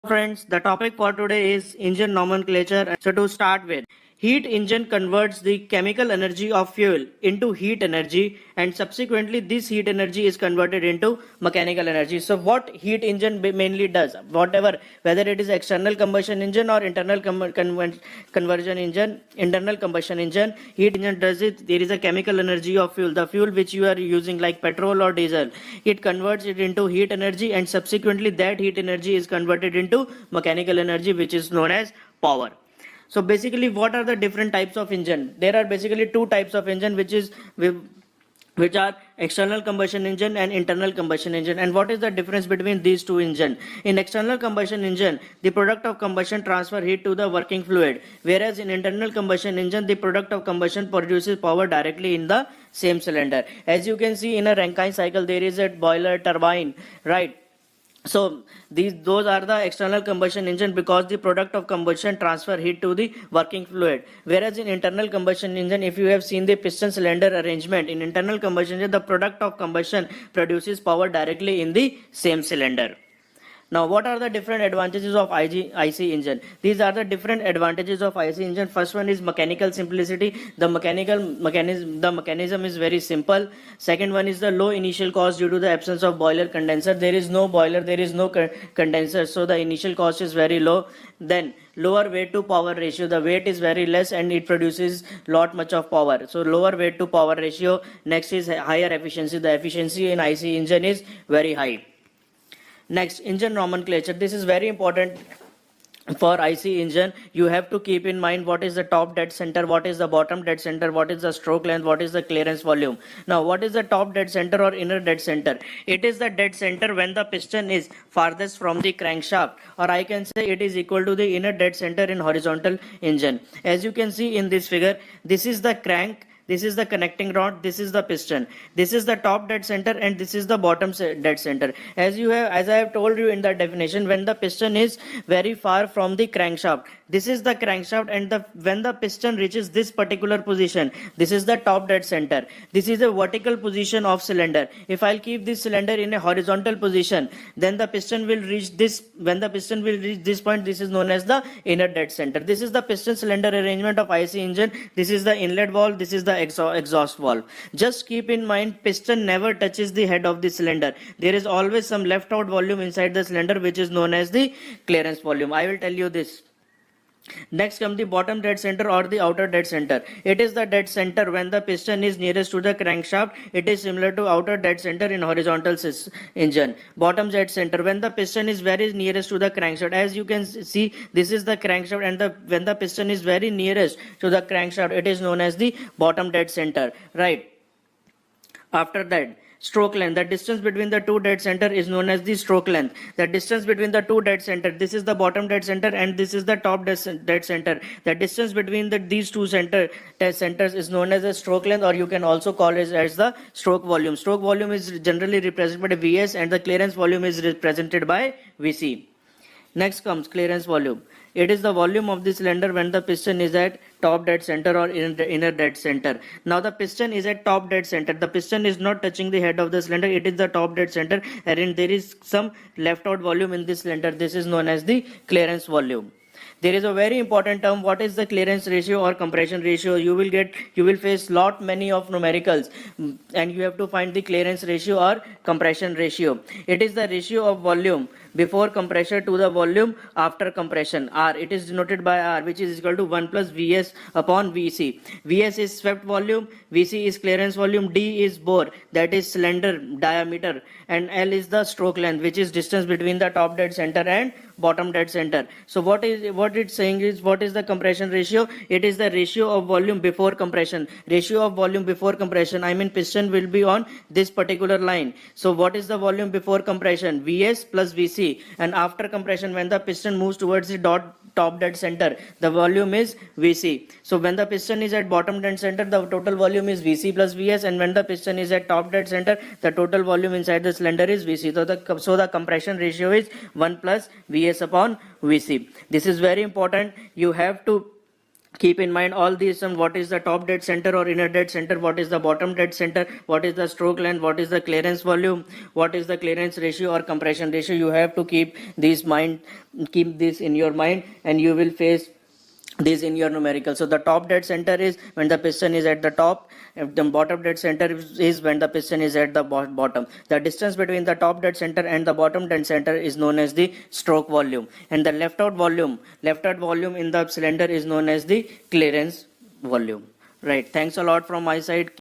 Friends, the topic for today is engine nomenclature. So to start with, heat engine converts the chemical energy of fuel into heat energy, and subsequently this heat energy is converted into mechanical energy. So what heat engine mainly does, whether it is external combustion engine or internal conversion engine, internal combustion engine, heat engine does it. There is a chemical energy of fuel, the fuel which you are using like petrol or diesel, it converts it into heat energy, and subsequently that heat energy is converted into mechanical energy, which is known as power. So basically, what are the different types of engine? There are basically two types of engine, which are external combustion engine and internal combustion engine. And what is the difference between these two engine? In external combustion engine, the product of combustion transfer heat to the working fluid, whereas in internal combustion engine, the product of combustion produces power directly in the same cylinder. As you can see, in a Rankine cycle, there is a boiler, turbine, right? So those are the external combustion engine, because the product of combustion transfer heat to the working fluid. Whereas in internal combustion engine, if you have seen the piston cylinder arrangement, in internal combustion engine, the product of combustion produces power directly in the same cylinder. Now, what are the different advantages of IC engine? These are the different advantages of IC engine. First one is mechanical simplicity. The mechanism is very simple. Second one is the low initial cost due to the absence of boiler condenser. There is no boiler, there is no condenser, so the initial cost is very low. Then lower weight to power ratio. The weight is very less and it produces lot much of power. So lower weight to power ratio. Next is higher efficiency. The efficiency in IC engine is very high. Next, engine nomenclature. This is very important for IC engine. You have to keep in mind what is the top dead center, what is the bottom dead center, what is the stroke length, what is the clearance volume. Now, what is the top dead center or inner dead center? It is the dead center when the piston is farthest from the crankshaft, or I can say it is equal to the inner dead center in horizontal engine. As you can see in this figure, this is the crank, this is the connecting rod, this is the piston, this is the top dead center, and this is the bottom dead center. As I have told you in the definition, when the piston is very far from the crankshaft, this is the crankshaft, and when the piston reaches this particular position, this is the top dead center. This is a vertical position of cylinder. If I'll keep this cylinder in a horizontal position, then the piston will reach this. When the piston will reach this point, this is known as the inner dead center. This is the piston cylinder arrangement of IC engine. This is the inlet valve, this is the exhaust valve. Just keep in mind, piston never touches the head of the cylinder. There is always some left out volume inside the cylinder, which is known as the clearance volume. I will tell you this. Next comes the bottom dead center or the outer dead center. It is the dead center when the piston is nearest to the crankshaft. It is similar to outer dead center in horizontal engine. Bottom dead center when the piston is very nearest to the crankshaft. As you can see, this is the crankshaft, and when the piston is very nearest to the crankshaft, it is known as the bottom dead center, right? After that, stroke length. The distance between the two dead center is known as the stroke length. The distance between the two dead center, this is the bottom dead center and this is the top dead center. The distance between these two centers is known as the stroke length, or you can also call it as the stroke volume. Stroke volume is generally represented by Vs, and the clearance volume is represented by Vc. Next comes clearance volume. It is the volume of the cylinder when the piston is at top dead center or inner dead center. Now the piston is at top dead center. The piston is not touching the head of the cylinder. It is the top dead center, and there is some left out volume in this cylinder. This is known as the clearance volume. There is a very important term. What is the clearance ratio or compression ratio? You will face lot many of numericals, and you have to find the clearance ratio or compression ratio. It is the ratio of volume before compression to the volume after compression, R. It is denoted by R, which is equal to 1 plus Vs upon Vc. Vs is swept volume, Vc is clearance volume, D is bore, that is cylinder diameter, and L is the stroke length, which is distance between the top dead center and bottom dead center. So what it's saying is, what is the compression ratio? It is the ratio of volume before compression. Ratio of volume before compression, I mean piston will be on this particular line. So what is the volume before compression? Vs plus Vc. And after compression, when the piston moves towards the top dead center, the volume is Vc. So when the piston is at bottom dead center, the total volume is Vc plus Vs, and when the piston is at top dead center, the total volume inside the cylinder is Vc. So the compression ratio is 1 plus Vs upon Vc. This is very important. You have to keep in mind all these, and what is the top dead center or inner dead center, what is the bottom dead center, what is the stroke length, what is the clearance volume, what is the clearance ratio or compression ratio. You have to keep this in your mind, and you will face this in your numerical. So the top dead center is when the piston is at the top, if the bottom dead center is when the piston is at the bottom. The distance between the top dead center and the bottom dead center is known as the stroke volume, and the left out volume in the cylinder is known as the clearance volume. Right, thanks a lot from my side.